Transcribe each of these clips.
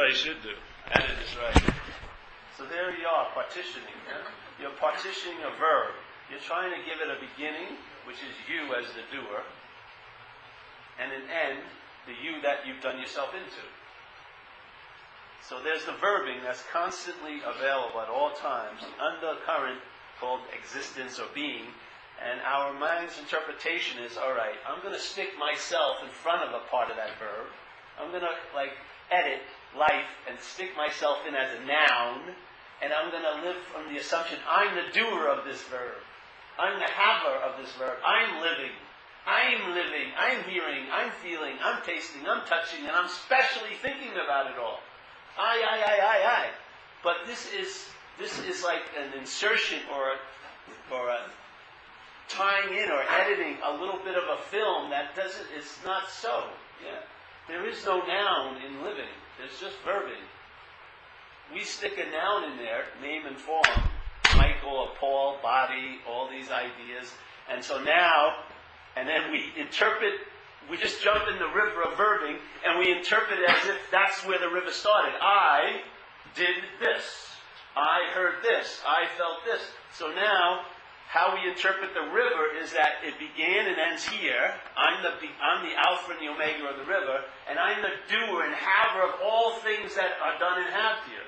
I should do. That is right. So there you are, partitioning. Yeah? You're partitioning a verb. You're trying to give it a beginning, which is you as the doer, and an end, the you that you've done yourself into. So there's the verbing that's constantly available at all times, the undercurrent called existence or being, and our mind's interpretation is, all right, I'm going to stick myself in front of a part of that verb. I'm going to edit life and stick myself in as a noun, and I'm going to live from the assumption I'm the doer of this verb. I'm the haver of this verb. I'm living, I'm hearing, I'm feeling, I'm tasting, I'm touching, and I'm specially thinking about it all. I. But this is like an insertion or a tying in or editing a little bit of a film that it's not so. Yeah. There is no noun in living. There's just verbing. We stick a noun in there, name and form, Michael or Paul, body, all these ideas. And so now, and then we interpret, we just jump in the river of verbing, and we interpret it as if that's where the river started. I did this. I heard this. I felt this. So now, how we interpret the river is that it began and ends here. I'm the Alpha and the Omega of the river, and I'm the doer and haver of all things that are done and have here.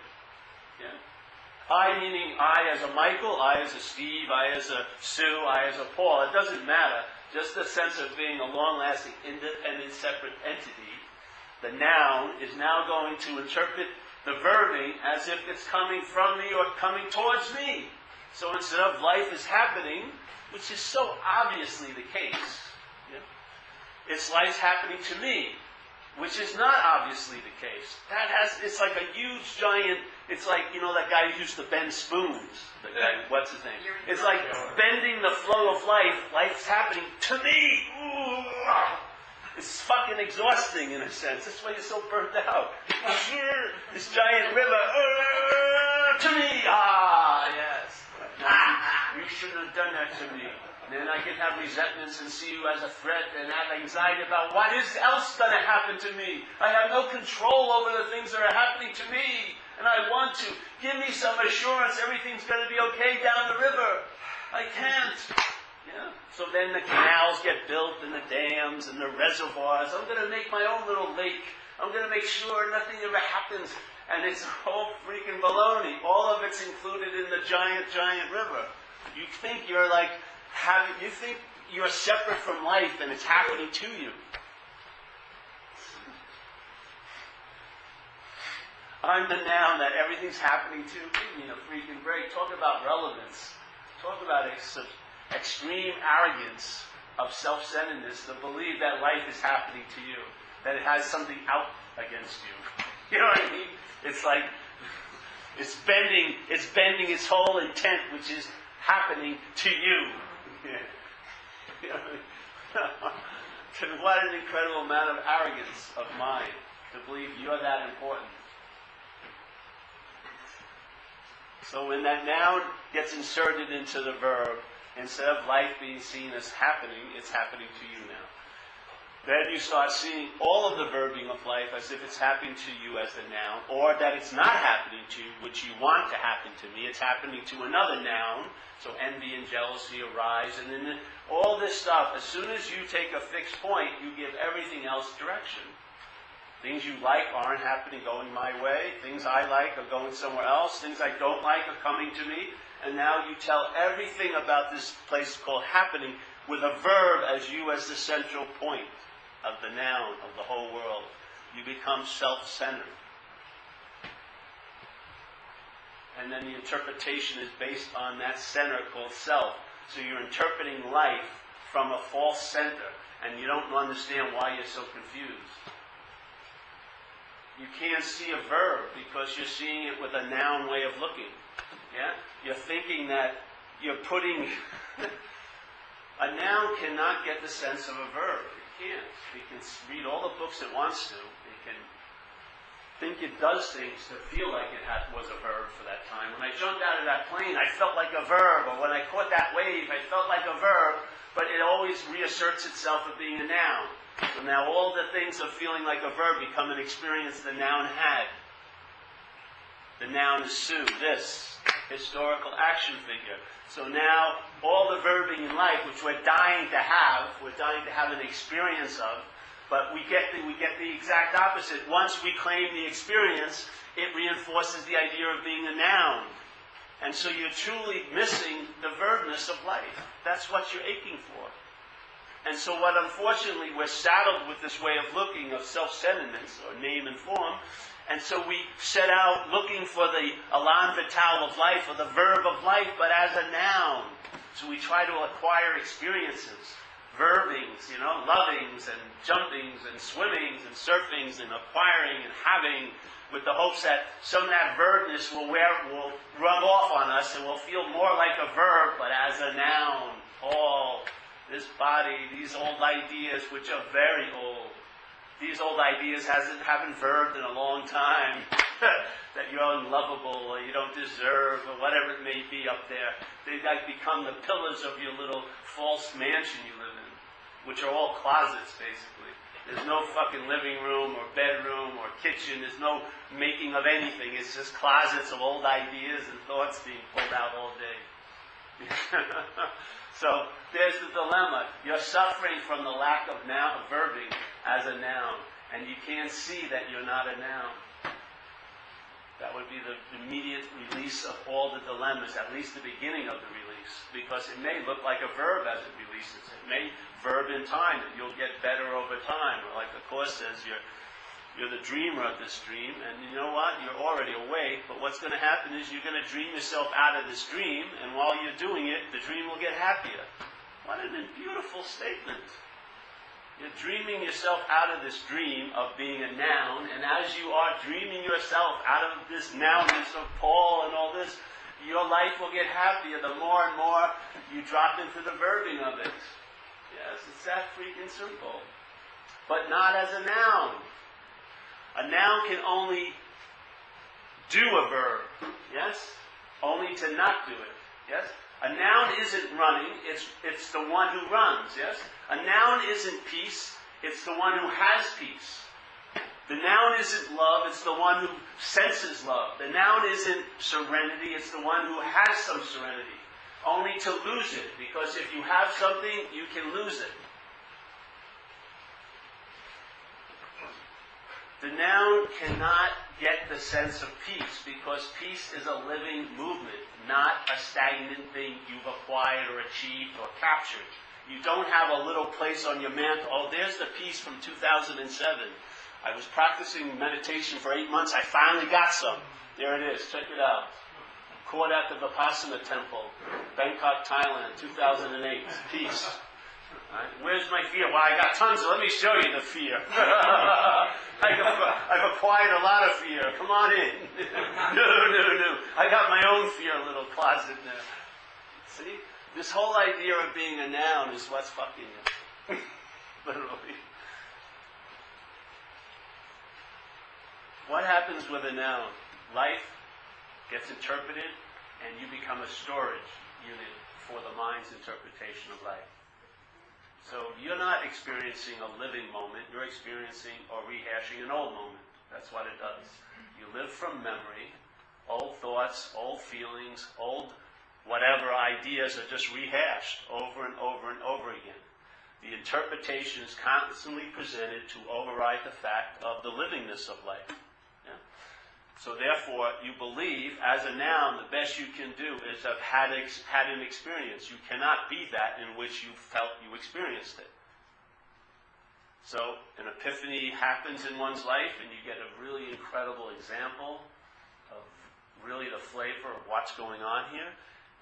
Yeah? I meaning I as a Michael, I as a Steve, I as a Sue, I as a Paul. It doesn't matter. Just the sense of being a long-lasting, independent, separate entity. The noun is now going to interpret the verbing as if it's coming from me or coming towards me. So instead of life is happening, which is so obviously the case, yeah, it's life's happening to me, which is not obviously the case. It's like a huge giant, it's like, that guy who used to bend spoons. The guy, what's his name? It's like bending the flow of life. Life's happening to me. Ooh. It's fucking exhausting in a sense. That's why you're so burnt out. This giant river, to me. Yes. You shouldn't have done that to me. And then I can have resentments and see you as a threat and have anxiety about what is else going to happen to me. I have no control over the things that are happening to me. And I want to. Give me some assurance everything's going to be okay down the river. I can't. Yeah. So then the canals get built and the dams and the reservoirs. I'm going to make my own little lake. I'm going to make sure nothing ever happens. And it's all freaking baloney. All of it's included in the giant, giant river. You think you're you think you're separate from life and it's happening to you. I'm the noun that everything's happening to. Give me a freaking break. Talk about relevance. Talk about extreme arrogance of self-centeredness to believe that life is happening to you. That it has something out against you. You know what I mean? It's like, it's bending its whole intent, which is happening to you. Yeah. You know, what an incredible amount of arrogance of mind to believe you're that important. So when that noun gets inserted into the verb, instead of life being seen as happening, it's happening to you now. Then you start seeing all of the verbing of life as if it's happening to you as the noun, or that it's not happening to you, which you want to happen to me. It's happening to another noun. So envy and jealousy arise, and then all this stuff, as soon as you take a fixed point, you give everything else direction. Things you like aren't happening, going my way. Things I like are going somewhere else. Things I don't like are coming to me. And now you tell everything about this place called happening with a verb as you as the central point of the noun of the whole world. You become self-centered. And then the interpretation is based on that center called self. So you're interpreting life from a false center. And you don't understand why you're so confused. You can't see a verb because you're seeing it with a noun way of looking. Yeah? You're thinking that you're putting... A noun cannot get the sense of a verb. It can't. It can read all the books it wants to. It can think it does things to feel like it was a verb for that time. When I jumped out of that plane, I felt like a verb. Or when I caught that wave, I felt like a verb. But it always reasserts itself of being a noun. So now all the things of feeling like a verb become an experience the noun had. The noun is Sue, this historical action figure. So now, all the verbing in life, which we're dying to have an experience of, but we get the exact opposite. Once we claim the experience, it reinforces the idea of being a noun. And so you're truly missing the verbness of life. That's what you're aching for. And so what unfortunately we're saddled with this way of looking of self-centeredness, or name and form, and so we set out looking for the elan vital of life, or the verb of life, but as a noun. So we try to acquire experiences, verbings, lovings and jumpings and swimmings and surfings and acquiring and having, with the hopes that some of that verbness will rub off on us and we'll feel more like a verb, but as a noun. All this body, these old ideas, which are very old. These old ideas haven't verbed in a long time. That you're unlovable, or you don't deserve, or whatever it may be up there. They become the pillars of your little false mansion you live in, which are all closets, basically. There's no fucking living room or bedroom or kitchen. There's no making of anything. It's just closets of old ideas and thoughts being pulled out all day. So there's the dilemma. You're suffering from the lack of verbing as a noun, and you can't see that you're not a noun. That would be the immediate release of all the dilemmas, at least the beginning of the release, because it may look like a verb as it releases. It may verb in time, that you'll get better over time. Or like the Course says, you're the dreamer of this dream, and you know what? You're already awake, but what's going to happen is you're going to dream yourself out of this dream, and while you're doing it, the dream will get happier. What a beautiful statement. You're dreaming yourself out of this dream of being a noun, and as you are dreaming yourself out of this nounness of Paul and all this, your life will get happier the more and more you drop into the verbing of it. Yes, it's that freaking simple. But not as a noun. A noun can only do a verb. Yes? Only to not do it. Yes? A noun isn't running, it's the one who runs, yes? A noun isn't peace, it's the one who has peace. The noun isn't love, it's the one who senses love. The noun isn't serenity, it's the one who has some serenity. Only to lose it, because if you have something, you can lose it. The noun cannot get the sense of peace, because peace is a living movement, not a stagnant thing you've acquired or achieved or captured. You don't have a little place on your mantle. Oh, there's the peace from 2007. I was practicing meditation for 8 months. I finally got some. There it is. Check it out. Caught at the Vipassana Temple, Bangkok, Thailand, 2008. Peace. Right. Where's my fear? Well, I got tons. Let me show you the fear. I've acquired a lot of fear. Come on in. No. I got my own fear little closet there. See? This whole idea of being a noun is what's fucking you. Literally. What happens with a noun? Life gets interpreted, and you become a storage unit for the mind's interpretation of life. So you're not experiencing a living moment, you're experiencing or rehashing an old moment. That's what it does. You live from memory. Old thoughts, old feelings, old whatever ideas are just rehashed over and over and over again. The interpretation is constantly presented to override the fact of the livingness of life. Yeah? So therefore, you believe, as a noun, the best you can do is have had an experience. You cannot be that in which you felt you experienced it. So an epiphany happens in one's life, and you get a really incredible example of really the flavor of what's going on here.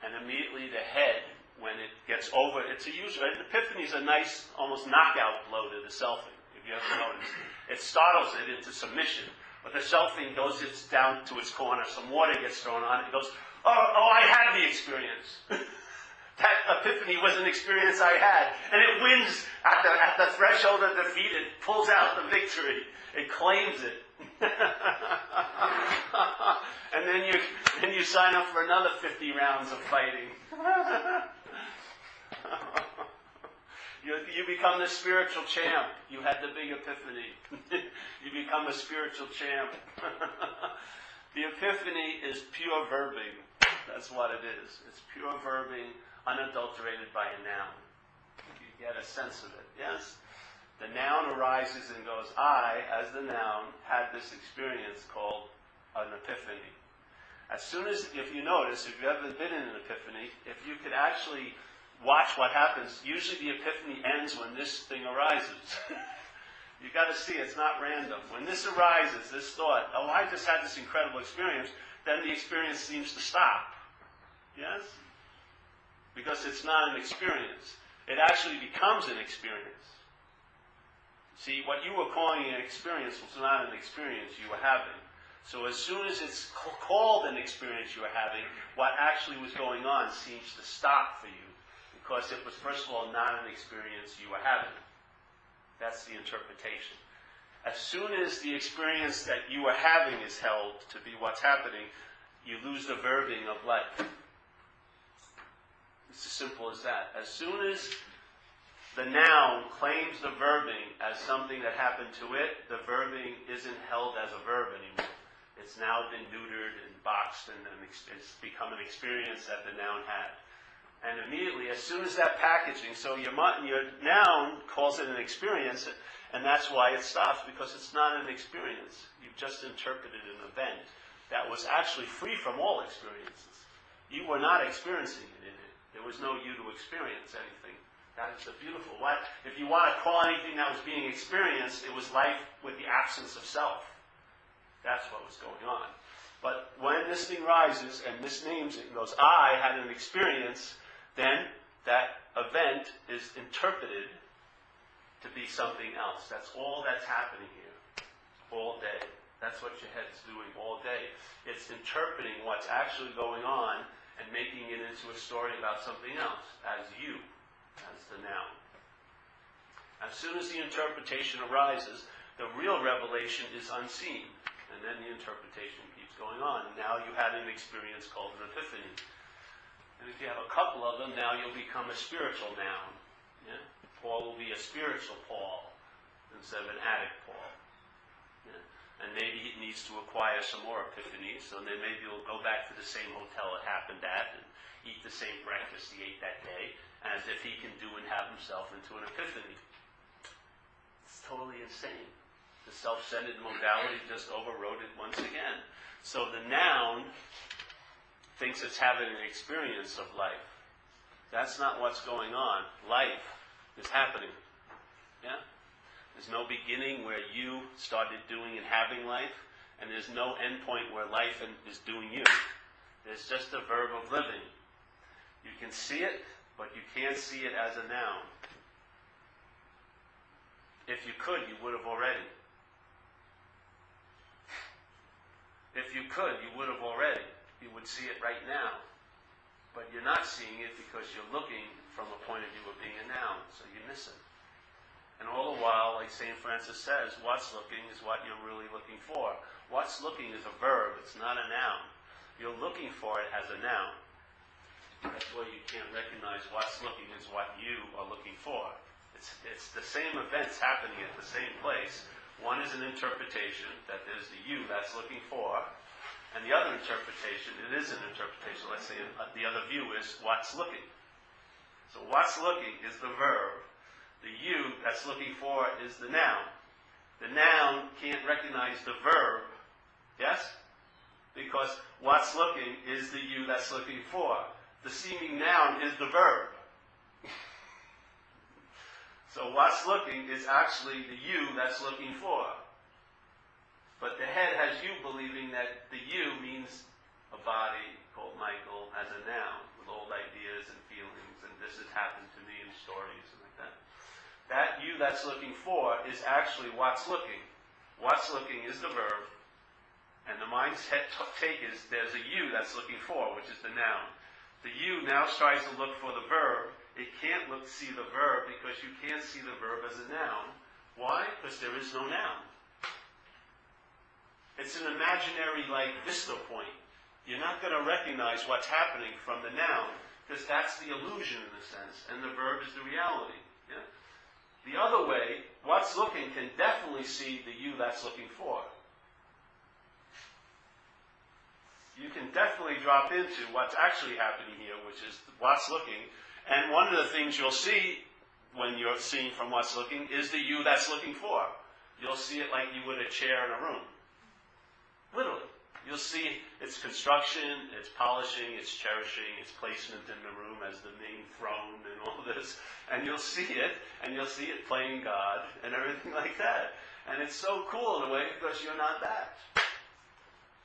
And immediately the head, when it gets over, an epiphany is a nice, almost knockout blow to the selfing, if you ever noticed. It startles it into submission. But the selfing goes down to its corner, some water gets thrown on it, it goes, oh, I had the experience. That epiphany was an experience I had. And it wins at the threshold of defeat. It pulls out the victory. It claims it. And then you sign up for another 50 rounds of fighting. You become the spiritual champ. You had the big epiphany. You become a spiritual champ. The epiphany is pure verbing. That's what it is. It's pure verbing, unadulterated by a noun. You get a sense of it, yes? The noun arises and goes, I, as the noun, had this experience called an epiphany. As soon as, if you notice, if you've ever been in an epiphany, if you could actually watch what happens, usually the epiphany ends when this thing arises. You got to see it's not random. When this arises, this thought, oh, I just had this incredible experience, then the experience seems to stop. Yes? Because it's not an experience. It actually becomes an experience. See, what you were calling an experience was not an experience you were having. So as soon as it's called an experience you were having, what actually was going on seems to stop for you. Because it was, first of all, not an experience you were having. That's the interpretation. As soon as the experience that you are having is held to be what's happening, you lose the verbing of life. It's as simple as that. As soon as the noun claims the verbing as something that happened to it, the verbing isn't held as a verb anymore. It's now been neutered and boxed, and it's become an experience that the noun had. And immediately, as soon as that packaging, so your noun calls it an experience, and that's why it stops, because it's not an experience. You've just interpreted an event that was actually free from all experiences. You were not experiencing it in it. There was no you to experience anything. That is a beautiful. If you want to call anything that was being experienced, it was life with the absence of self. That's what was going on. But when this thing rises and misnames it and goes, I had an experience, then that event is interpreted to be something else. That's all that's happening here. All day. That's what your head's doing all day. It's interpreting what's actually going on and making it into a story about something else, as you, as the noun. As soon as the interpretation arises, the real revelation is unseen. And then the interpretation keeps going on. And now you had an experience called an epiphany. And if you have a couple of them, now you'll become a spiritual noun. Yeah? Paul will be a spiritual Paul instead of an addict Paul. Yeah? And maybe he needs to acquire some more epiphanies, so then maybe he'll go back to the same hotel it happened at and eat the same breakfast he ate that day, as if he can do and have himself into an epiphany. It's totally insane. The self-centered modality just overrode it once again. So the noun thinks it's having an experience of life. That's not what's going on. Life is happening. Yeah? There's no beginning where you started doing and having life, and there's no end point where life is doing you. There's just a verb of living. You can see it, but you can't see it as a noun. If you could, you would have already. If you could, you would have already. You would see it right now. But you're not seeing it because you're looking from a point of view of being a noun, so you miss it. And all the while, like St. Francis says, what's looking is what you're really looking for. What's looking is a verb, it's not a noun. You're looking for it as a noun. That's why you can't recognize what's looking is what you are looking for. It's the same events happening at the same place. One is an interpretation, that there's the you that's looking for, and the other interpretation, it is an interpretation. Let's say the other view is what's looking. So what's looking is the verb. The you that's looking for is the noun. The noun can't recognize the verb, yes? Because what's looking is the you that's looking for. The seeming noun is the verb. So what's looking is actually the you that's looking for. But the head has you believing that the you means a body called Michael as a noun, with old ideas and feelings, and this has happened to me in stories and like that. That you that's looking for is actually what's looking. What's looking is the verb, and the mind's take is there's a you that's looking for, which is the noun. The you now tries to look for the verb. It can't see the verb because you can't see the verb as a noun. Why? Because there is no noun. It's an imaginary, vista point. You're not going to recognize what's happening from the noun because that's the illusion in a sense, and the verb is the reality. Yeah? The other way, what's looking can definitely see the you that's looking for. can definitely drop into what's actually happening here, which is what's looking. And one of the things you'll see when you're seeing from what's looking is the you that's looking for. You'll see it like you would a chair in a room. Literally. You'll see its construction, its polishing, its cherishing, its placement in the room as the main throne and all this. And you'll see it, and you'll see it playing God and everything like that. And it's so cool in a way because you're not that.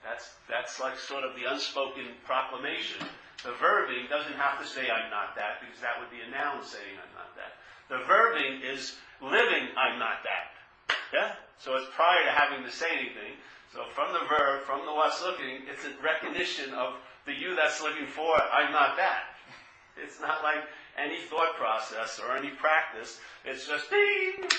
That's like sort of the unspoken proclamation. The verbing doesn't have to say I'm not that, because that would be a noun saying I'm not that. The verbing is living I'm not that. Yeah? So it's prior to having to say anything. So from the verb, from the what's looking, it's a recognition of the you that's looking for I'm not that. It's not like any thought process or any practice. It's just ding,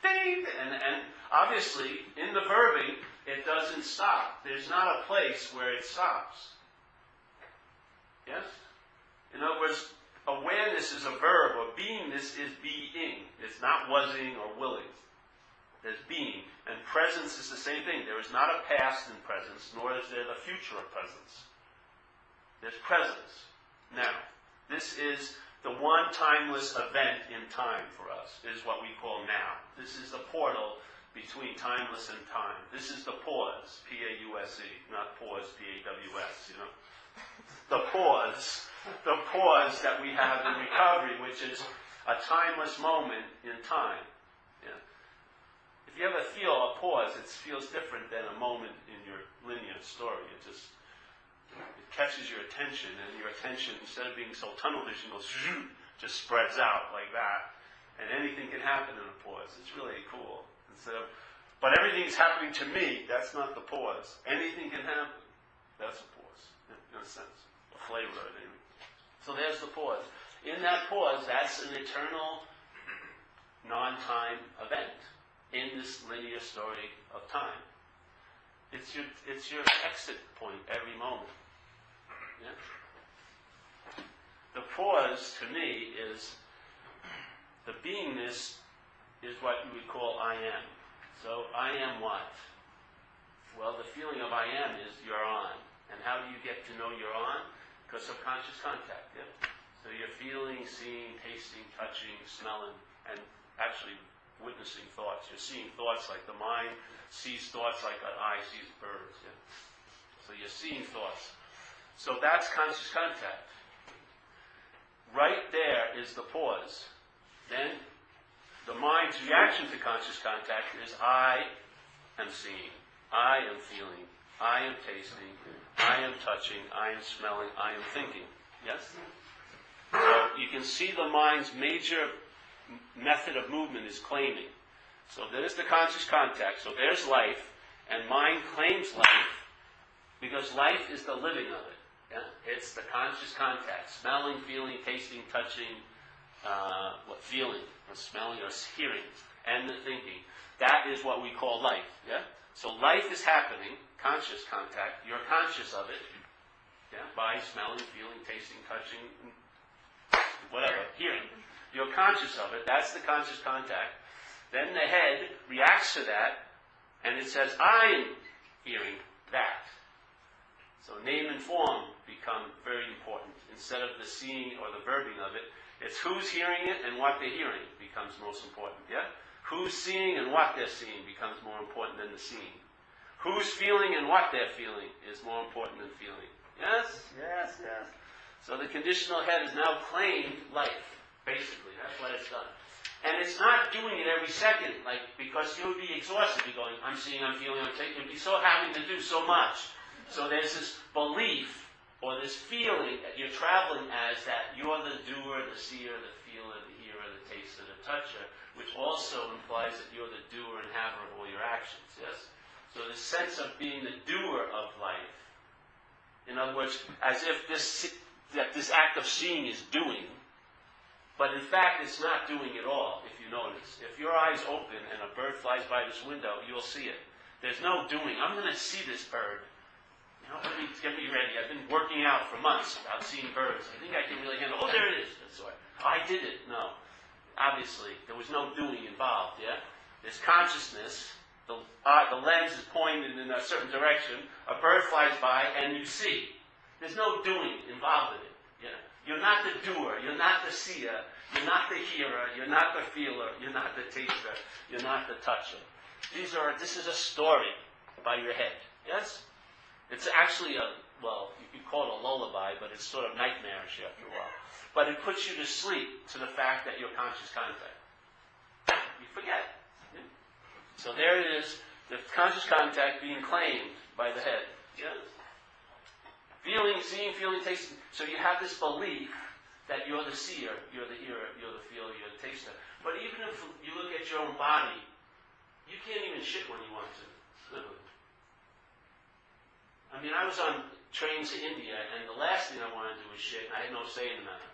ding. And obviously, in the verbing, it doesn't stop. There's not a place where it stops. Yes? In other words, awareness is a verb, or beingness is being. It's not wasing or willing. There's being. And presence is the same thing. There is not a past in presence, nor is there the future of presence. There's presence. Now, this is the one timeless event in time for us, is what we call now. This is the portal between timeless and time. This is the pause, P-A-U-S-E, not pause, P-A-W-S, you know. The pause that we have in recovery, which is a timeless moment in time. Yeah. If you ever feel a pause, it feels different than a moment in your linear story. It catches your attention, and your attention, instead of being so tunnel vision, goes just spreads out like that. And anything can happen in a pause. It's really cool. But everything's happening to me. That's not the pause. Anything can happen. That's a pause, in a sense, a flavor of it. So there's the pause. In that pause, that's an eternal, non-time event in this linear story of time. It's your exit point every moment. Yeah? The pause, to me, is the beingness is what you would call I am. So I am what? Well, the feeling of I am is you're on. And how do you get to know you're on? Because of conscious contact. Yeah? So you're feeling, seeing, tasting, touching, smelling, and actually witnessing thoughts. You're seeing thoughts like the mind sees thoughts like an eye sees birds. Yeah? So you're seeing thoughts. So that's conscious contact. Right there is the pause. Then the mind's reaction to conscious contact is I am seeing, I am feeling, I am tasting, I am touching, I am smelling, I am thinking. Yes? So you can see the mind's major method of movement is claiming. So there's the conscious contact. So there's life, and mind claims life because life is the living of it. Yeah? It's the conscious contact, smelling, feeling, tasting, touching, feeling, or smelling, or hearing, and the thinking. That is what we call life. Yeah? So life is happening, conscious contact. You're conscious of it, yeah? By smelling, feeling, tasting, touching, whatever, hearing. You're conscious of it. That's the conscious contact. Then the head reacts to that, and it says, I'm hearing that. So name and form become very important. Instead of the seeing or the verbing of it, it's who's hearing it and what they're hearing becomes most important. Yeah? Who's seeing and what they're seeing becomes more important than the seeing. Who's feeling and what they're feeling is more important than feeling. Yes? Yes, yes. So the conditional head has now claimed life, basically. That's what it's done. And it's not doing it every second, because you would be exhausted. You're going, I'm seeing, I'm feeling, I'm taking. You'd be so having to do so much. So there's this belief or this feeling that you're traveling as that you're the doer, the seer, the feeler, the hearer, the taster, the toucher, which also implies that you're the doer and haver of all your actions, yes? So the sense of being the doer of life, in other words, as if this act of seeing is doing, but in fact it's not doing at all, if you notice. If your eyes open and a bird flies by this window, you'll see it. There's no doing. I'm going to see this bird. Get me ready. I've been working out for months about seeing birds. I think I can really handle. Oh, there it is. That's right. I did it. No. Obviously, there was no doing involved, yeah? There's consciousness, the lens is pointed in a certain direction, a bird flies by, and you see. There's no doing involved in it. You're not the doer, you're not the seer, you're not the hearer, you're not the feeler, you're not the taster, you're not the toucher. This is a story by your head. Yes? It's actually you could call it a lullaby, but it's sort of nightmarish after a while. But it puts you to sleep to the fact that you're conscious contact. You forget. Yeah? So there it is, the conscious contact being claimed by the head. Yes? Feeling, seeing, feeling, tasting. So you have this belief that you're the seer, you're the hearer, you're the feeler, you're the taster. But even if you look at your own body, you can't even shit when you want to. Literally. I mean, I was on trains to India, and the last thing I wanted to do was shit, and I had no say in the matter.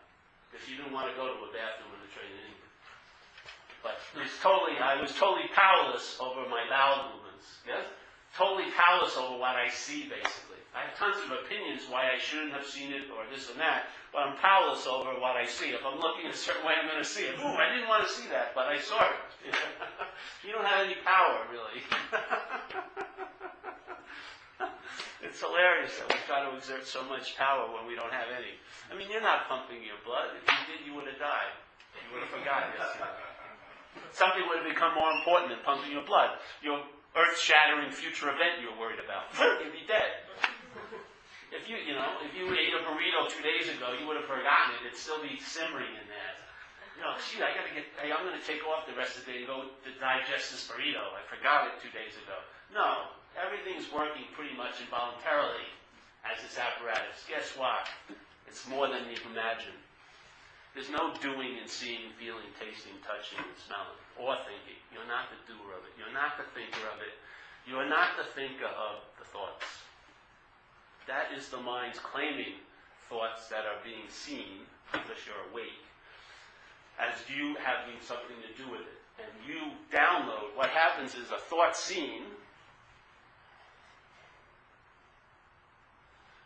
Because you didn't want to go to a bathroom in the train in India. But I was totally powerless over my bowel movements. Yes? Totally powerless over what I see, basically. I have tons of opinions why I shouldn't have seen it or this and that, but I'm powerless over what I see. If I'm looking a certain way, I'm going to see it. Ooh, I didn't want to see that, but I saw it. You don't have any power, really. It's hilarious that we try to exert so much power when we don't have any. I mean, you're not pumping your blood. If you did, you would have died. You would have forgotten this. Something would have become more important than pumping your blood. Your earth-shattering future event you're worried about. You'd be dead. If you ate a burrito 2 days ago, you would have forgotten it. It'd still be simmering in there. I'm going to take off the rest of the day and go to digest this burrito. I forgot it 2 days ago. No, everything's working pretty much involuntarily as this apparatus. Guess what? It's more than you can imagine. There's no doing and seeing, feeling, tasting, touching, and smelling, or thinking. You're not the doer of it. You're not the thinker of it. You are not the thinker of the thoughts. That is the mind's claiming thoughts that are being seen because you're awake, as you having something to do with it. And you download. What happens is a thought seen.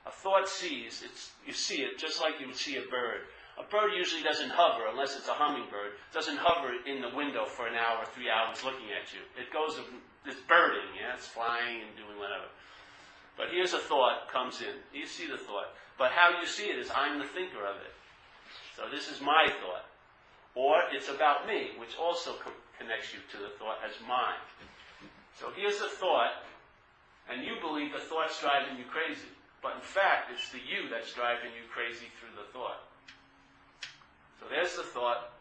A thought sees. You see it just like you would see a bird. A bird usually doesn't hover, unless it's a hummingbird, doesn't hover in the window for an hour, 3 hours looking at you. It goes, it's birding, it's flying and doing whatever. But here's a thought comes in. You see the thought. But how you see it is I'm the thinker of it. So this is my thought. Or it's about me, which also connects you to the thought as mine. So here's a thought, and you believe the thought's driving you crazy. But in fact, it's the you that's driving you crazy through the thought. So there's the thought,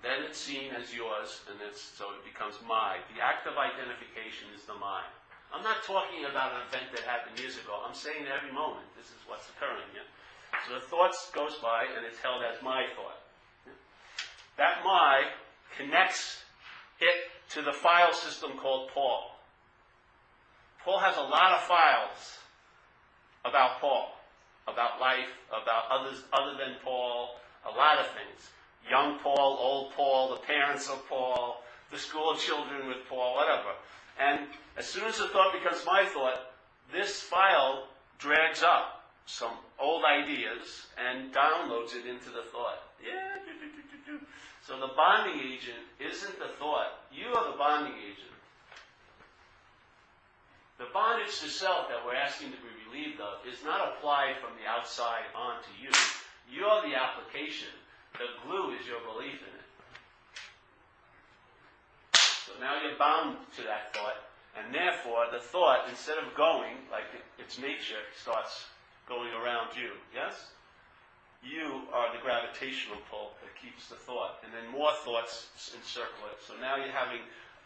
then it's seen as yours, and so it becomes my. The act of identification is the mine. I'm not talking about an event that happened years ago. I'm saying every moment, this is what's occurring here. So the thought goes by, and it's held as my thought. That my connects it to the file system called Paul. Paul has a lot of files about Paul, about life, about others other than Paul, a lot of things. Young Paul, old Paul, the parents of Paul, the school children with Paul, whatever. And as soon as the thought becomes my thought, this file drags up some old ideas and downloads it into the thought. So the bonding agent isn't the thought. You are the bonding agent. The bondage to self that we're asking to be relieved of is not applied from the outside onto you. You're the application. The glue is your belief in it. So now you're bound to that thought, and therefore the thought, instead of going, like its nature, starts going around you. Yes? You are the gravitational pull that keeps the thought, and then more thoughts encircle it. So now you're having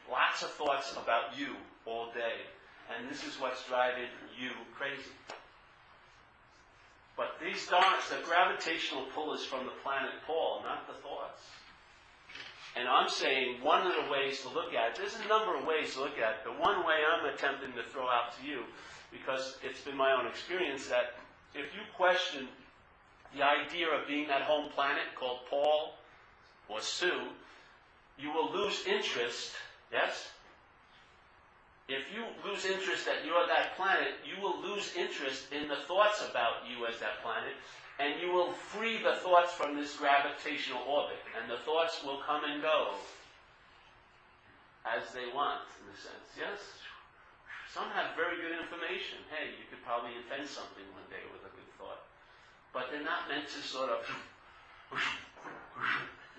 lots of thoughts about you all day, and this is what's driving you crazy. But these thoughts, the gravitational pull is from the planet Paul, not the thoughts. And I'm saying one of the ways to look at it, there's a number of ways to look at it, but one way I'm attempting to throw out to you, because it's been my own experience, that if you question the idea of being that home planet called Paul or Sue, you will lose interest, yes? If you lose interest that you're that planet, you will lose interest in the thoughts about you as that planet, and you will free the thoughts from this gravitational orbit, and the thoughts will come and go. as they want, in a sense. Yes? Some have very good information. Hey, you could probably invent something one day with a good thought. But they're not meant to sort of...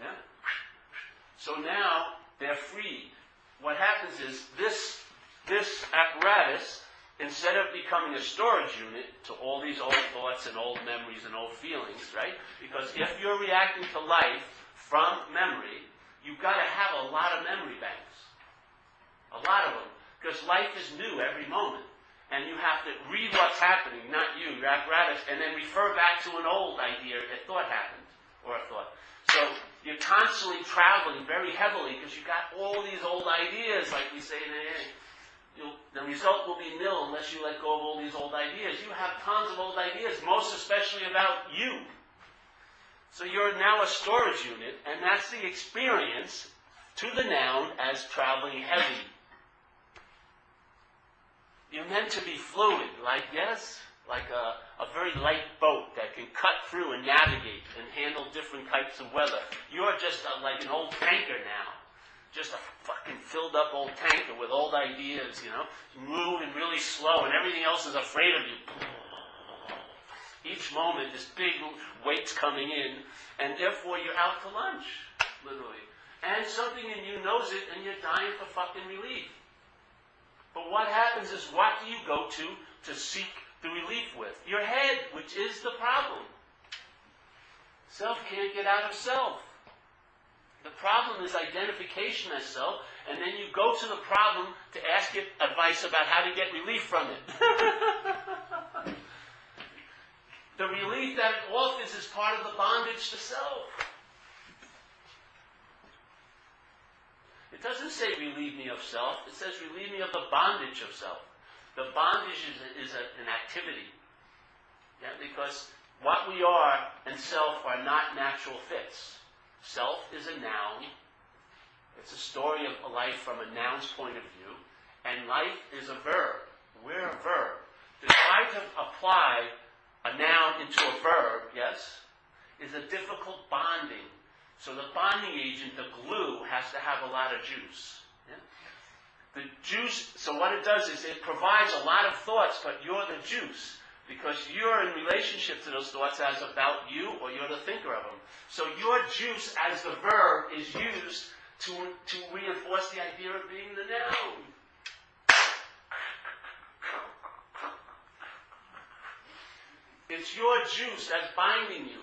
Yeah? So now, they're free. What happens is, this apparatus, instead of becoming a storage unit to all these old thoughts and old memories and old feelings, right? Because if you're reacting to life from memory, you've got to have a lot of memory banks. A lot of them. Because life is new every moment. And you have to read what's happening, not you, your apparatus, and then refer back to an old idea, a thought happened, or a thought. So you're constantly traveling very heavily because you've got all these old ideas, like we say in AA. The result will be nil unless you let go of all these old ideas. You have tons of old ideas, most especially about you. So you're now a storage unit, and that's the experience to the noun as traveling heavy. You're meant to be fluid, like a very light boat that can cut through and navigate and handle different types of weather. You're just like an old tanker now. Just a fucking filled up old tanker with old ideas, moving really slow, and everything else is afraid of you. Each moment, this big weight's coming in, and therefore you're out to lunch, literally. And something in you knows it, and you're dying for fucking relief. But what happens is, what do you go to seek the relief with? Your head, which is the problem. Self can't get out of self. The problem is identification as self, and then you go to the problem to ask it advice about how to get relief from it. The relief that it offers is part of the bondage to self. It doesn't say relieve me of self. It says relieve me of the bondage of self. The bondage is an activity. Yeah, because what we are and self are not natural fits. Self is a noun. It's a story of a life from a noun's point of view. And life is a verb. We're a verb. To try to apply a noun into a verb, yes, is a difficult bonding. So the bonding agent, the glue, has to have a lot of juice. Yeah? The juice, so what it does is it provides a lot of thoughts, but you're the juice. Because you're in relationship to those thoughts as about you, or you're the thinker of them. So your juice as the verb is used to reinforce the idea of being the noun. It's your juice that's binding you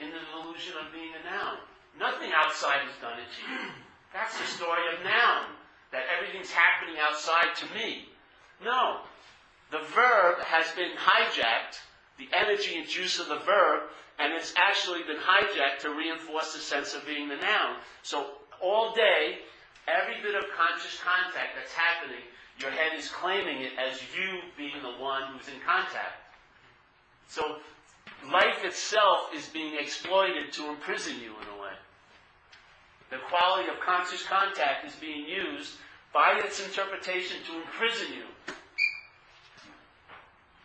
in the delusion of being a noun. Nothing outside has done it to you. That's the story of noun, that everything's happening outside to me. No. The verb has been hijacked, the energy and juice of the verb, and it's actually been hijacked to reinforce the sense of being the noun. So all day, every bit of conscious contact that's happening, your head is claiming it as you being the one who's in contact. So life itself is being exploited to imprison you in a way. The quality of conscious contact is being used by its interpretation to imprison you.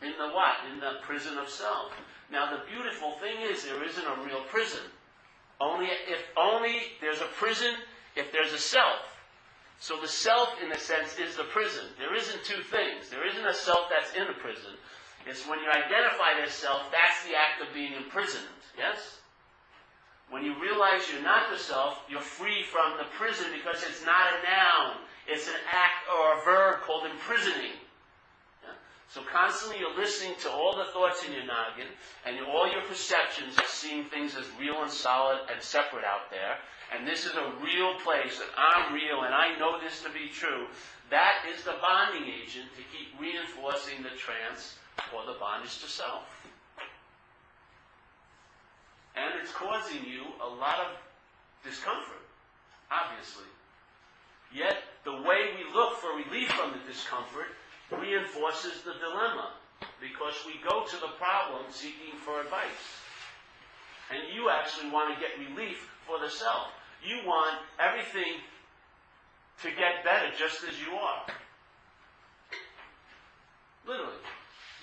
In the what? In the prison of self. Now the beautiful thing is there isn't a real prison. Only there's a prison if there's a self. So the self, in a sense, is the prison. There isn't two things. There isn't a self that's in a prison. It's when you identify as self, that's the act of being imprisoned. Yes? When you realize you're not the self, you're free from the prison because it's not a noun. It's an act or a verb called imprisoning. Yeah? So constantly you're listening to all the thoughts in your noggin, and all your perceptions are seeing things as real and solid and separate out there. And this is a real place, and I'm real, and I know this to be true. That is the bonding agent to keep reinforcing the trance or the bondage to self. And it's causing you a lot of discomfort, obviously. Yet, the way we look for relief from the discomfort reinforces the dilemma, because we go to the problem seeking for advice. And you actually want to get relief for the self. You want everything to get better just as you are. Literally.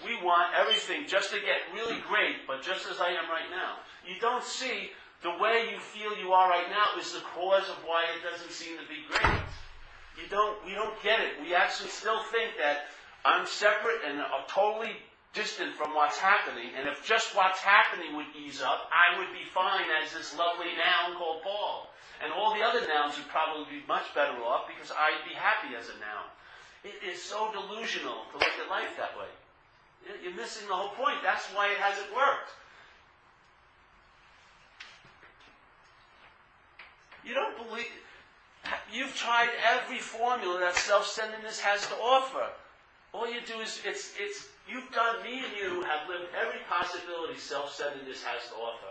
We want everything just to get really great, but just as I am right now. You don't see the way you feel you are right now is the cause of why it doesn't seem to be great. we don't get it. We actually still think that I'm separate and totally distant from what's happening, and if just what's happening would ease up, I would be fine as this lovely noun called Paul. And all the other nouns would probably be much better off because I'd be happy as a noun. It is so delusional to look at life that way. You're missing the whole point. That's why it hasn't worked. You don't believe... You've tried every formula that self-centeredness has to offer. All you do is, you've done, me and you have lived every possibility self-centeredness has to offer.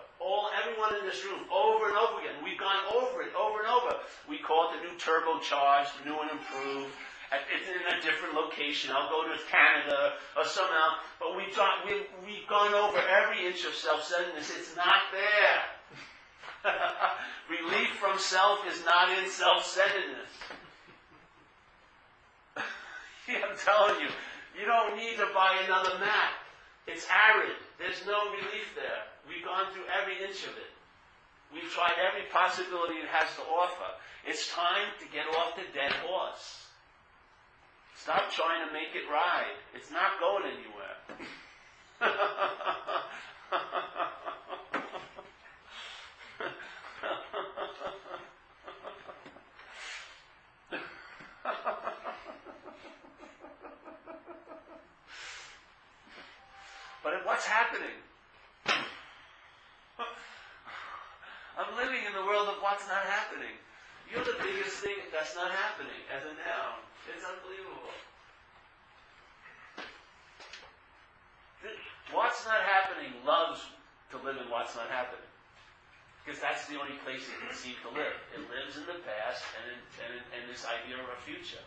Everyone in this room, over and over again. We've gone over it, over and over. We call it the new turbocharged, the new and improved. It's in a different location. I'll go to Canada or somehow. But we've gone over every inch of self-centeredness. It's not there. Relief from self is not in self-centeredness. I'm telling you, you don't need to buy another map. It's arid. There's no relief there. We've gone through every inch of it. We've tried every possibility it has to offer. It's time to get off the dead horse. Stop trying to make it ride. It's not going anywhere. But what's happening? I'm living in the world of what's not happening. You're the biggest thing that's not happening as a noun. It's unbelievable. What's not happening loves to live in what's not happening. Because that's the only place it can seem to live. It lives in the past and this idea of a future.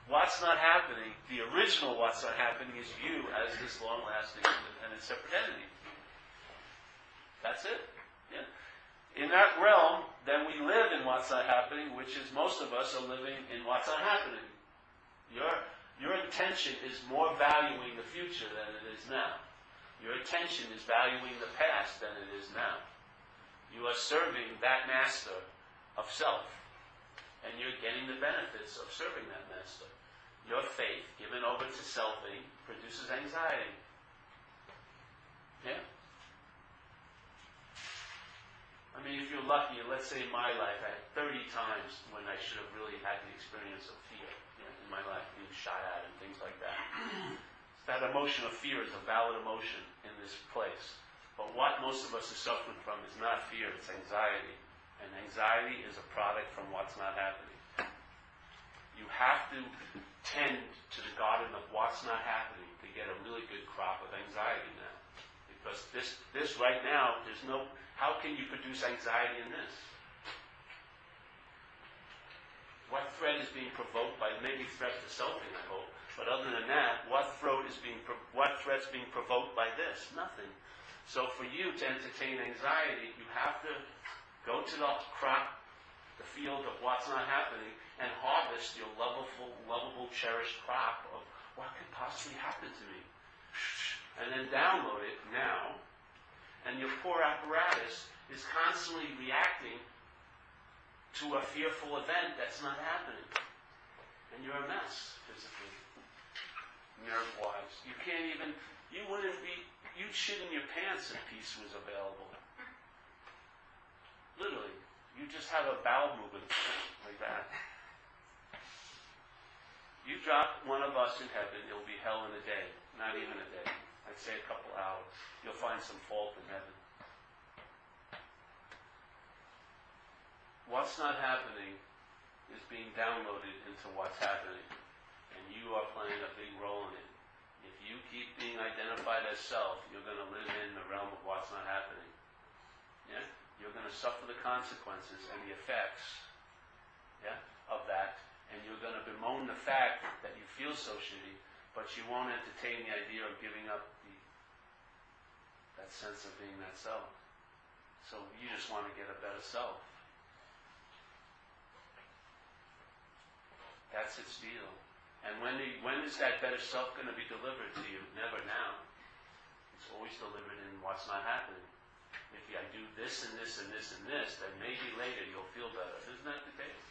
What's not happening, the original what's not happening is you as this long-lasting, independent, separate entity. That's it. Yeah. In that realm, then we live in what's not happening, which is most of us are living in what's not happening. Your intention is more valuing the future than it is now. Your attention is valuing the past than it is now. You are serving that master of self. And you're getting the benefits of serving that master. Your faith, given over to selfing, produces anxiety. Yeah? I mean, if you're lucky, let's say in my life, I had 30 times when I should have really had the experience of fear, in my life, being shot at and things like that. That emotion of fear is a valid emotion in this place. But what most of us are suffering from is not fear, it's anxiety. And anxiety is a product from what's not happening. You have to tend to the garden of what's not happening to get a really good crop of anxiety now. Because this right now, how can you produce anxiety in this? What threat is being provoked by, maybe threat to selfing, I hope, but other than that, what threat's being provoked by this? Nothing. So for you to entertain anxiety, you have to go to the crop, the field of what's not happening, and harvest your lovable, cherished crop of what could possibly happen to me. And then download it now, and your poor apparatus is constantly reacting to a fearful event that's not happening. And you're a mess, physically, nerve-wise. You'd shit in your pants if peace was available. Literally. You just have a bowel movement like that. You drop one of us in heaven, it'll be hell in a day. Not even a day. I'd say a couple hours. You'll find some fault in heaven. What's not happening is being downloaded into what's happening. And you are playing a big role in it. If you keep being identified as self, you're going to live in the realm of what's not happening. Yeah? You're going to suffer the consequences and the effects, of that. And you're going to bemoan the fact that you feel so shitty, but you won't entertain the idea of giving up that sense of being that self. So you just want to get a better self. That's its deal. And when is that better self going to be delivered to you? Never now. It's always delivered in what's not happening. If I do this and this and this and this, then maybe later you'll feel better. Isn't that the case?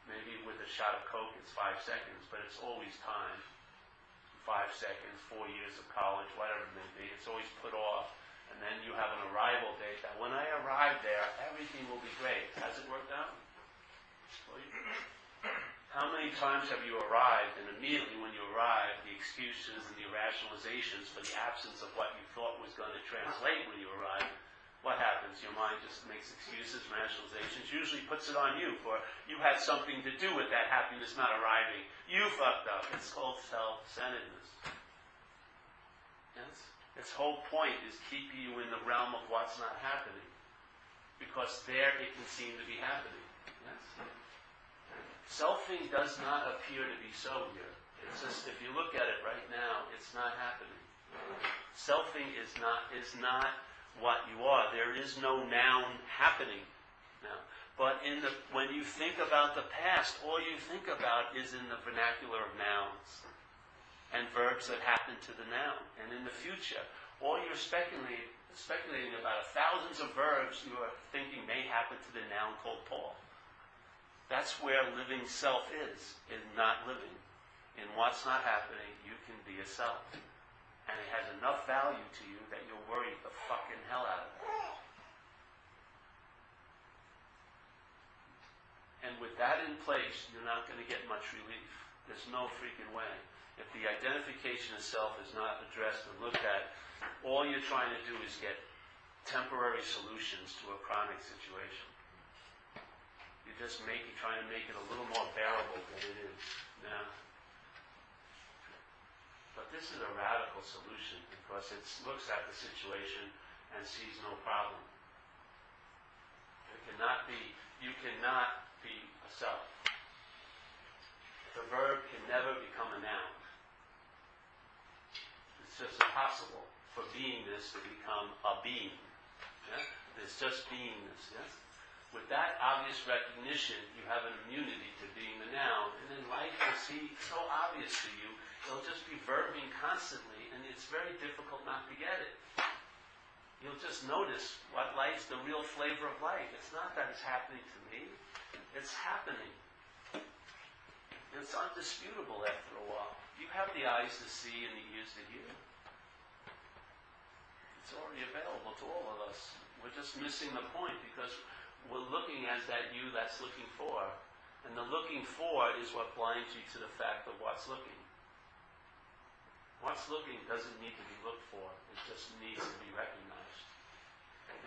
Maybe with a shot of Coke it's 5 seconds, but it's always time. 5 seconds, 4 years of college, whatever it may be. It's always put off. And then you have an arrival date that when I arrive there, everything will be great. Has it worked out? How many times have you arrived, and immediately when you arrive, the excuses and the rationalizations for the absence of what you thought was going to translate when you arrive, what happens? Your mind just makes excuses, rationalizations, usually puts it on you for you had something to do with that happiness not arriving. You fucked up. It's called self-centeredness. Yes? Its whole point is keeping you in the realm of what's not happening. Because there it can seem to be happening. Yes? Selfing does not appear to be so here. It's just, if you look at it right now, it's not happening. Selfing is not what you are. There is no noun happening now. But when you think about the past, all you think about is in the vernacular of nouns and verbs that happen to the noun. And in the future, all you're speculating about thousands of verbs you are thinking may happen to the noun called Paul. That's where living self is not living. In what's not happening, you can be a self. And it has enough value to you that you'll worry the fucking hell out of it. And with that in place, you're not going to get much relief. There's no freaking way. If the identification of self is not addressed and looked at, all you're trying to do is get temporary solutions to a chronic situation. You're just trying to make it a little more bearable than it is now. But this is a radical solution because it looks at the situation and sees no problem. You cannot be a self. The verb can never become a noun. It's just impossible for beingness to become a being. Yeah? It's just beingness. Yes? With that obvious recognition, you have an immunity to being the noun, and then life will seem so obvious to you, it'll just be verbing constantly, and it's very difficult not to get it. You'll just notice what life's the real flavor of life. It's not that it's happening to me. It's happening. It's undisputable after a while. You have the eyes to see and the ears to hear. It's already available to all of us. We're just missing the point because we're looking as that you that's looking for. And the looking for is what blinds you to the fact of what's looking. What's looking doesn't need to be looked for. It just needs to be recognized.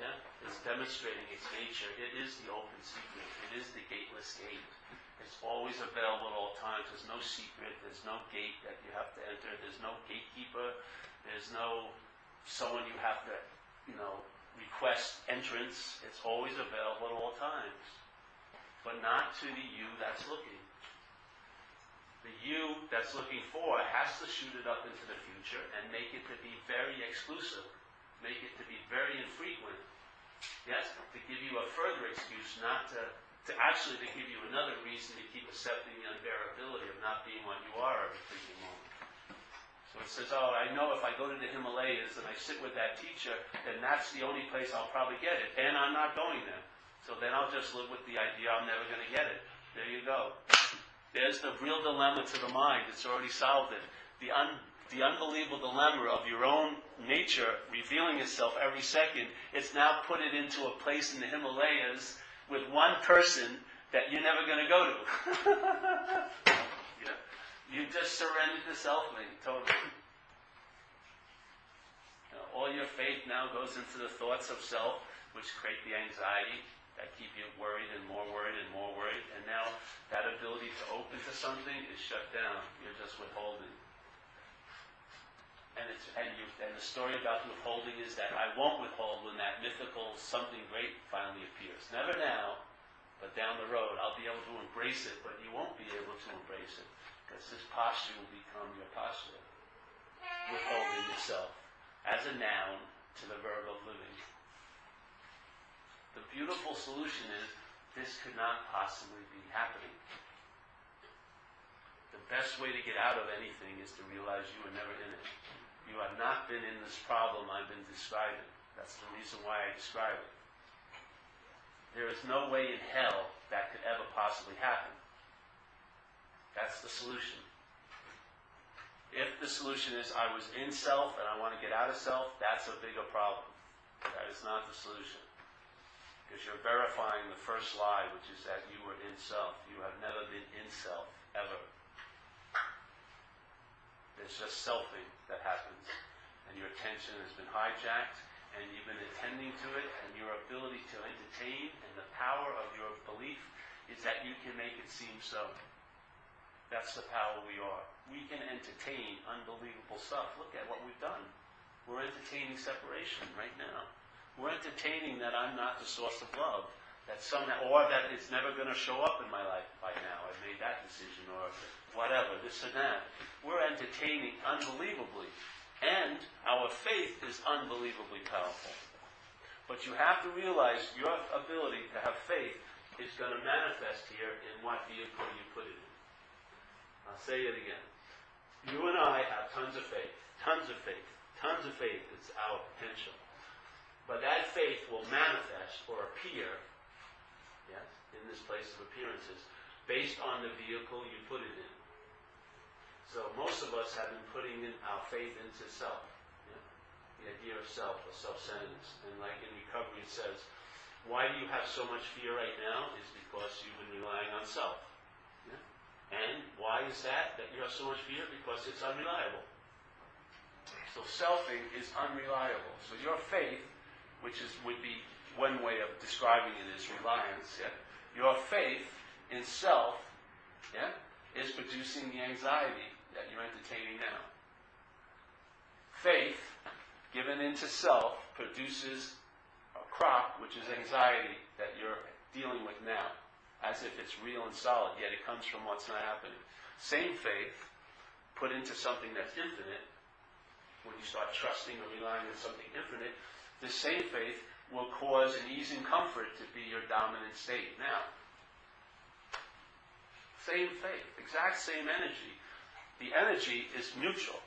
Yeah? It's demonstrating its nature. It is the open secret. It is the gateless gate. It's always available at all times. There's no secret. There's no gate that you have to enter. There's no gatekeeper. There's no someone you have to, request entrance. It's always available at all times. But not to the you that's looking. The you that's looking for has to shoot it up into the future and make it to be very exclusive. Make it to be very infrequent. Yes? To give you a further excuse not to give you another reason to keep accepting the unbearability of not being what you are every freaking moment. So it says, I know if I go to the Himalayas and I sit with that teacher, then that's the only place I'll probably get it. And I'm not going there. So then I'll just live with the idea I'm never going to get it. There you go. There's the real dilemma to the mind. It's already solved it. The unbelievable dilemma of your own nature revealing itself every second. It's now put it into a place in the Himalayas with one person that you're never going to go to. Yeah. You just surrendered to self-link, totally. All your faith now goes into the thoughts of self, which create the anxiety that keep you worried and more worried and more worried. And now that ability to open to something is shut down. You're just withholding. And the story about withholding is that I won't withhold when that mythical something great finally appears. Never now, but down the road. I'll be able to embrace it, but you won't be able to embrace it. Because this posture will become your posture. Withholding yourself as a noun to the verb of living. The beautiful solution is this could not possibly be happening. The best way to get out of anything is to realize you were never in it. You have not been in this problem I've been describing. That's the reason why I describe it. There is no way in hell that could ever possibly happen. That's the solution. If the solution is I was in self and I want to get out of self, that's a bigger problem. That is not the solution. Because you're verifying the first lie, which is that you were in self. You have never been in self, ever. There's just selfing that happens. And your attention has been hijacked, and you've been attending to it, and your ability to entertain and the power of your belief is that you can make it seem so. That's the power we are. We can entertain unbelievable stuff. Look at what we've done. We're entertaining separation right now. We're entertaining that I'm not the source of love, that somehow, or that it's never going to show up in my life by now. I've made that decision, or whatever, this and that. We're entertaining unbelievably. And our faith is unbelievably powerful. But you have to realize your ability to have faith is going to manifest here in what vehicle you put it in. I'll say it again. You and I have tons of faith. Tons of faith. Tons of faith. It's our potential. But that faith will manifest or appear, yes, in this place of appearances, based on the vehicle you put it in. So most of us have been putting in our faith into self. Yeah? The idea of self, or self-centeredness. And like in recovery it says, why do you have so much fear right now? Is because you've been relying on self. Yeah? And why is that you have so much fear? Because it's unreliable. So selfing is unreliable. So your faith, which would be one way of describing it, is reliance. Yeah? Your faith in self, yeah, is producing the anxiety that you're entertaining now. Faith given into self produces a crop, which is anxiety that you're dealing with now, as if it's real and solid, yet it comes from what's not happening. Same faith put into something that's infinite, when you start trusting or relying on something infinite, the same faith will cause an ease and comfort to be your dominant state now. Same faith, exact same energy. The energy is neutral.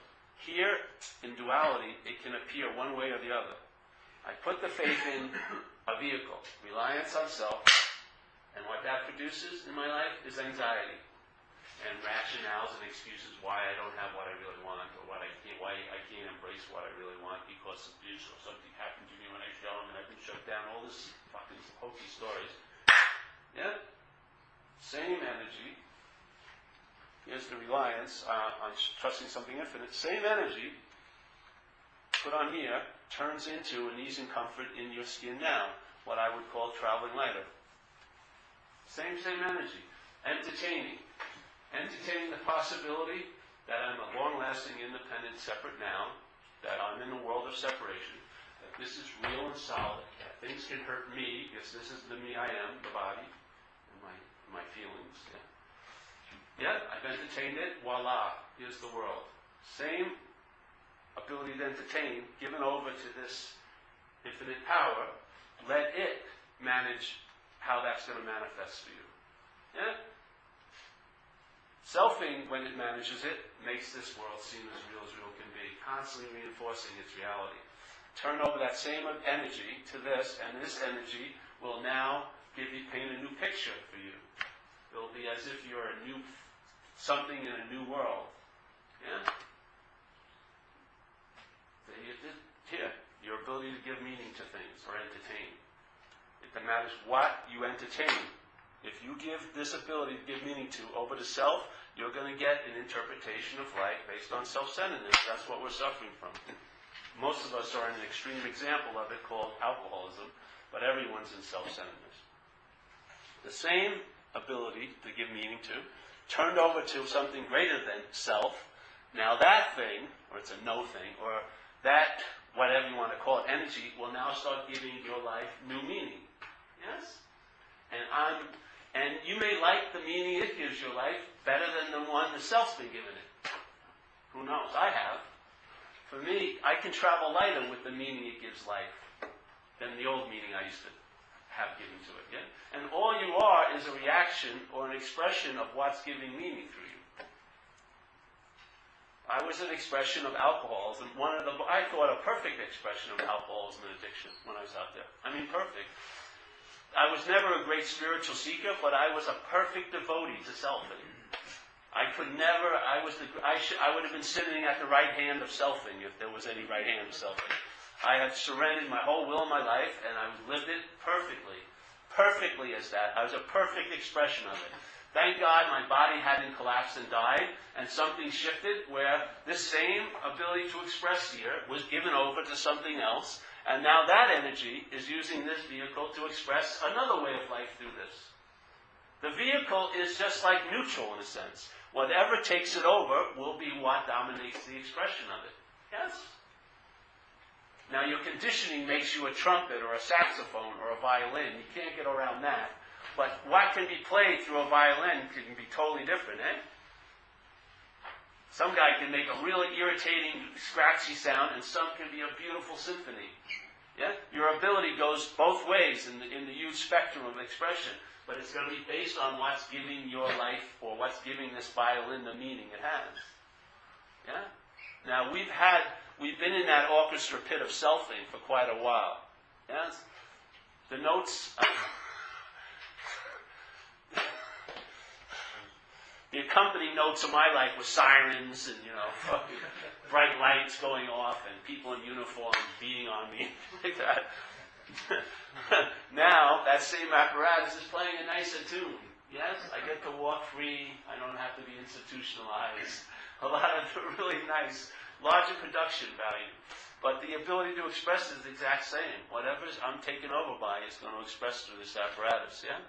Here, in duality, it can appear one way or the other. I put the faith in a vehicle, reliance on self, and what that produces in my life is anxiety and rationales and excuses why I don't have what I really want, or why I can't embrace what I really want because of this, or something happened to me when I was young and I've been shut down. All this fucking hokey stories. Yeah? Same energy. Here's the reliance on trusting something infinite. Same energy put on here turns into an ease and comfort in your skin now, what I would call traveling lighter. Same energy. Entertaining the possibility that I'm a long-lasting, independent, separate now, that I'm in the world of separation, that this is real and solid, that things can hurt me, because this is the me I am, the body, and my feelings. Yeah, I've entertained it, voila, here's the world. Same ability to entertain, given over to this infinite power, let it manage how that's going to manifest for you. Yeah? Selfing, when it manages it, makes this world seem as real can be, constantly reinforcing its reality. Turn over that same energy to this, and this energy will now paint a new picture for you. It'll be as if you're a new something in a new world. Yeah? Here, your ability to give meaning to things or entertain. It matters what you entertain. If you give this ability to give meaning to over to self, you're going to get an interpretation of life based on self-centeredness. That's what we're suffering from. Most of us are an extreme example of it called alcoholism, but everyone's in self-centeredness. The same ability to give meaning to, turned over to something greater than self. Now that thing, or it's a no thing, or that, whatever you want to call it, energy, will now start giving your life new meaning. Yes? And you may like the meaning it gives your life better than the one the self's been given it. Who knows? I have. For me, I can travel lighter with the meaning it gives life than the old meaning I used to have given to it. Yeah? And all you are is a reaction or an expression of what's giving meaning through you. I was an expression of alcoholism. I thought a perfect expression of alcoholism and addiction when I was out there. I mean, perfect. I was never a great spiritual seeker, but I was a perfect devotee to selfing. I could never, I would have been sitting at the right hand of selfing if there was any right hand of selfing. I had surrendered my whole will in my life, and I lived it perfectly. Perfectly as that. I was a perfect expression of it. Thank God my body hadn't collapsed and died, and something shifted where this same ability to express here was given over to something else, and now that energy is using this vehicle to express another way of life through this. The vehicle is just like neutral in a sense. Whatever takes it over will be what dominates the expression of it. Yes? Now your conditioning makes you a trumpet or a saxophone or a violin. You can't get around that. But what can be played through a violin can be totally different, eh? Some guy can make a really irritating, scratchy sound, and some can be a beautiful symphony. Yeah? Your ability goes both ways in the huge spectrum of expression, but it's going to be based on what's giving your life, or what's giving this violin the meaning it has. Yeah? Now we've been in that orchestra pit of selfing for quite a while. Yes? The notes. The accompanying notes of my life were sirens and, bright lights going off and people in uniform beating on me like that. Now, that same apparatus is playing a nicer tune. Yes, I get to walk free. I don't have to be institutionalized. A lot of really nice, larger production value. But the ability to express is the exact same. Whatever I'm taken over by is going to express through this apparatus, yeah?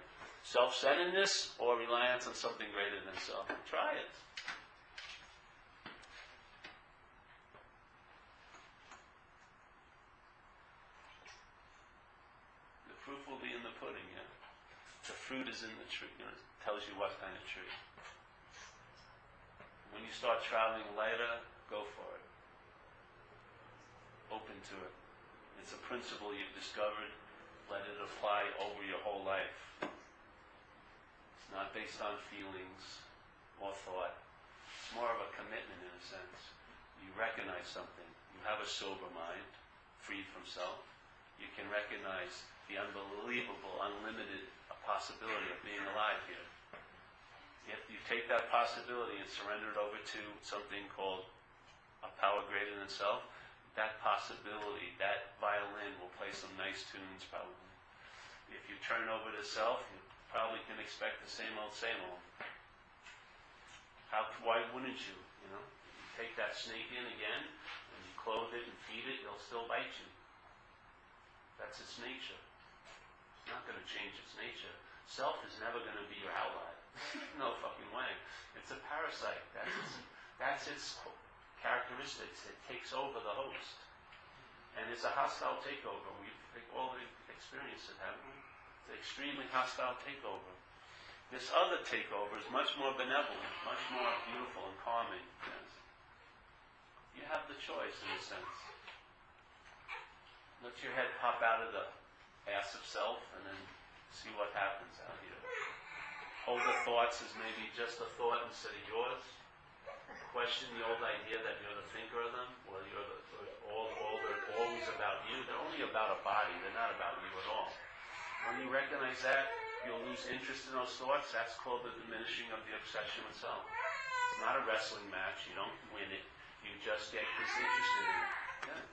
Self-centeredness or reliance on something greater than self. Try it. The proof will be in the pudding, yeah? The fruit is in the tree. It tells you what kind of tree. When you start traveling lighter, go for it. Open to it. It's a principle you've discovered. Let it apply over your whole life. It's not based on feelings or thought. It's more of a commitment in a sense. You recognize something. You have a sober mind, freed from self. You can recognize the unbelievable, unlimited possibility of being alive here. If you take that possibility and surrender it over to something called a power greater than self, that possibility, that violin will play some nice tunes probably. If you turn over to self, you probably can expect the same old, same old. Why wouldn't you? You take that snake in again, and you clothe it and feed it, it'll still bite you. That's its nature. It's not going to change its nature. Self is never going to be your ally. No fucking way. It's a parasite. That's its characteristics. It takes over the host. And it's a hostile takeover. We've all experienced it, haven't we? It's an extremely hostile takeover. This other takeover is much more benevolent, much more beautiful and calming. Yes. You have the choice in a sense. Let your head pop out of the ass of self and then see what happens out here. Hold the thoughts as maybe just a thought instead of yours. Question the old idea that you're the thinker of them, or they're always about you. They're only about a body. They're not about you at all. When you recognize that, you'll lose interest in those thoughts. That's called the diminishing of the obsession with self. It's not a wrestling match. You don't win it. You just get disinterested in it. Yeah.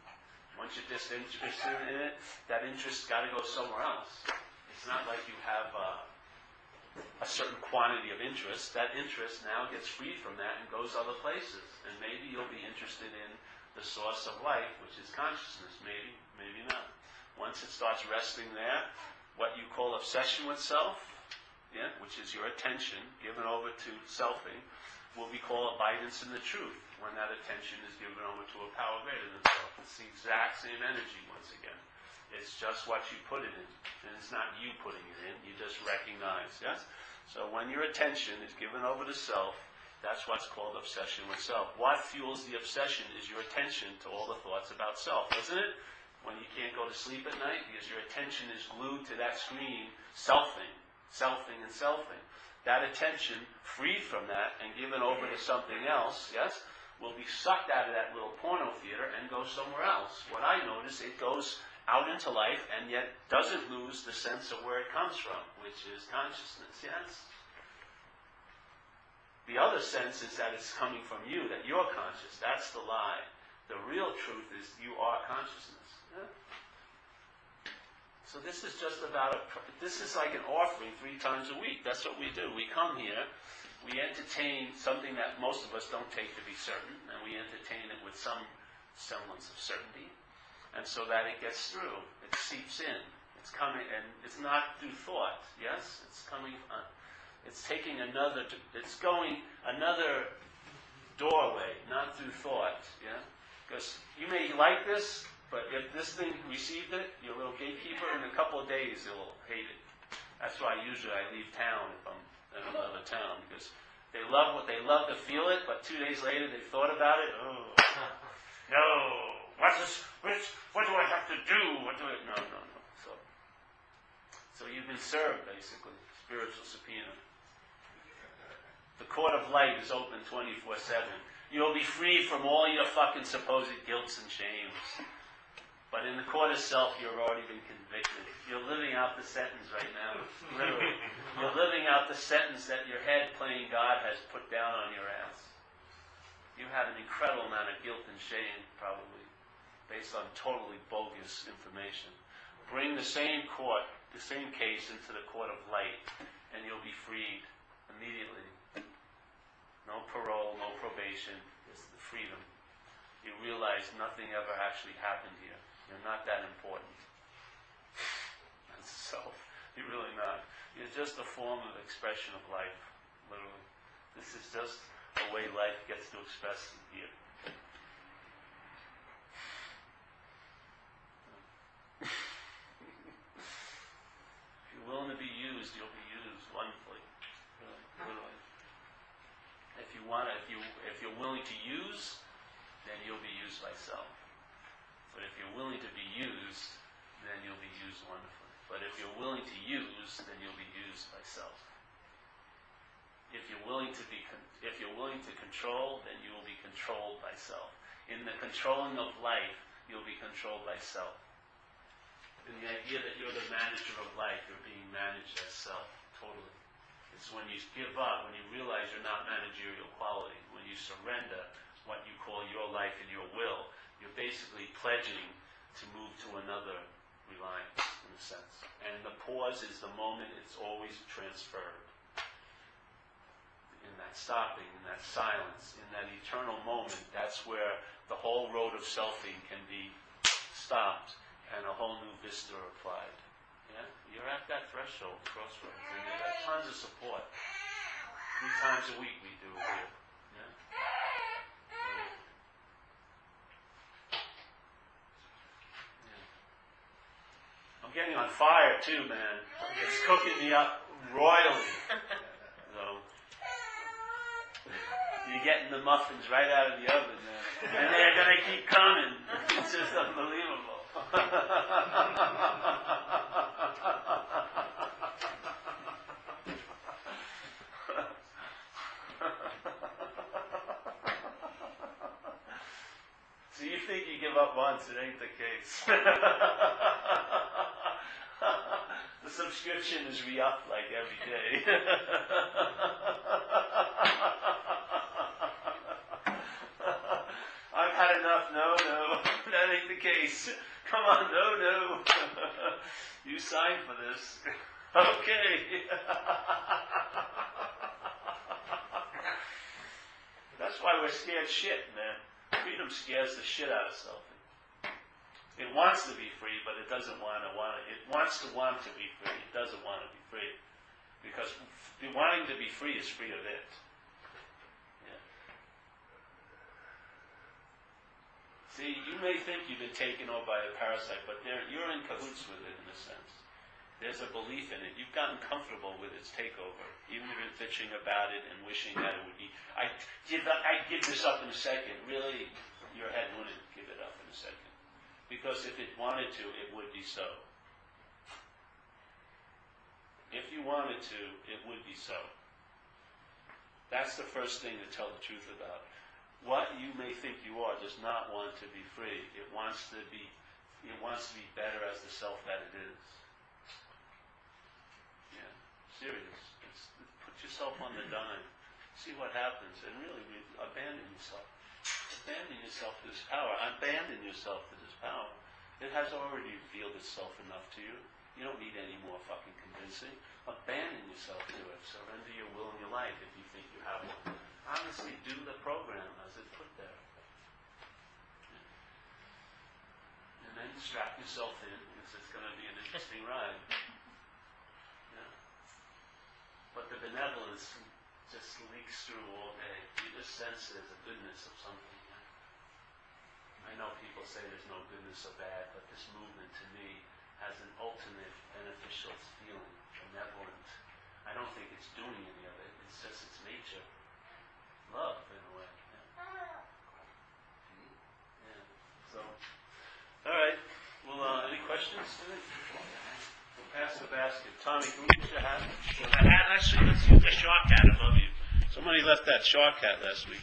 Once you're disinterested in it, that interest's got to go somewhere else. It's not like you have a certain quantity of interest. That interest now gets freed from that and goes other places. And maybe you'll be interested in the source of life, which is consciousness. Maybe, maybe not. Once it starts resting there, what you call obsession with self, yeah, which is your attention given over to selfing, will be called abidance in the truth, when that attention is given over to a power greater than self. It's the exact same energy once again. It's just what you put it in. And it's not you putting it in. You just recognize, yes? So when your attention is given over to self, that's what's called obsession with self. What fuels the obsession is your attention to all the thoughts about self, isn't it? When you can't go to sleep at night because your attention is glued to that screen, selfing, and selfing. That attention, freed from that and given over to something else, yes, will be sucked out of that little porno theater and go somewhere else. What I notice, it goes out into life and yet doesn't lose the sense of where it comes from, which is consciousness, yes? The other sense is that it's coming from you, that you're conscious. That's the lie. The real truth is you are consciousness. Yeah? So this is just about this is like an offering 3 times a week. That's what we do. We come here, we entertain something that most of us don't take to be certain, and we entertain it with some semblance of certainty, and so that it gets through. It seeps in. It's coming, and it's not through thought. Yes, it's coming. It's taking it's going another doorway, not through thought. Yeah, because you may like this, but if this thing received it, your little gatekeeper, in a couple of days it will hate it. That's why usually I leave town if I'm in another town, because they love to feel it, but 2 days later they thought about it. Oh, no, what's this? What do I have to do? No. So you've been served, basically. Spiritual subpoena. The court of light is open 24/7. You'll be free from all your fucking supposed guilts and shames. But in the court of self, you've already been convicted. You're living out the sentence right now. Literally. You're living out the sentence that your head playing God has put down on your ass. You have an incredible amount of guilt and shame, probably, based on totally bogus information. Bring the same case into the court of light, and you'll be freed immediately. No parole, no probation, just the freedom. You realize nothing ever actually happened here. You're not that important. That's self. You're really not. You're just a form of expression of life, literally. This is just a way life gets to express here. If you're willing to be used, you'll be used wonderfully. Really, literally. If you're willing to use, then you'll be used by self. But if you're willing to be used, then you'll be used wonderfully. But if you're willing to use, then you'll be used by self. If you're willing to control, then you will be controlled by self. In the controlling of life, you'll be controlled by self. And the idea that you're the manager of life, you're being managed as self, totally. It's when you give up, when you realize you're not managerial quality, when you surrender what you call your life and your will, you're basically pledging to move to another reliance, in a sense. And the pause is the moment it's always transferred. In that stopping, in that silence, in that eternal moment, that's where the whole road of selfing can be stopped and a whole new vista applied. Yeah? You're at that threshold, crossroads, and you have tons of support. 3 times a week we do it here. Yeah? I'm getting on fire too, man. It's cooking me up royally. So you're getting the muffins right out of the oven, man. And they're going to keep coming. It's just unbelievable. So you think you give up once, it ain't the case. The subscription is re-upped like every day. I've had enough. No, that ain't the case. Come on, no. You signed for this. Okay. That's why we're scared shit, man. Freedom scares the shit out of self. It wants to be free, but it doesn't want it. It wants to want to be free. It doesn't want to be free. Because wanting to be free is free of it. Yeah. See, you may think you've been taken over by a parasite, but you're in cahoots with it in a sense. There's a belief in it. You've gotten comfortable with its takeover, even if you're bitching about it and wishing that it would be. I'd give this up in a second. Really, your head wouldn't give it up in a second. Because if it wanted to, it would be so. If you wanted to, it would be so. That's the first thing to tell the truth about. What you may think you are does not want to be free. It wants to be better as the self that it is. Yeah, serious. Put yourself on the dime. See what happens. And really, abandon yourself. Abandon yourself to this power. Abandon yourself to this power. It has already revealed itself enough to you. You don't need any more fucking convincing. Abandon yourself to it. Surrender your will and your life if you think you have one. Honestly, do the program as it's put there. And then strap yourself in, because it's going to be an interesting ride. Yeah. But the benevolence just leaks through all day. You just sense there's a goodness of something. Yeah? I know people say there's no goodness or bad, but this movement to me has an ultimate beneficial feeling, benevolent. I don't think it's doing any of it. It's just its nature. Love, in a way. Yeah. So, all right. Well, any questions today? We'll pass the basket. Tommy, can we use your hat? Actually, let's use the shark hat above you. Somebody left that shark hat last week.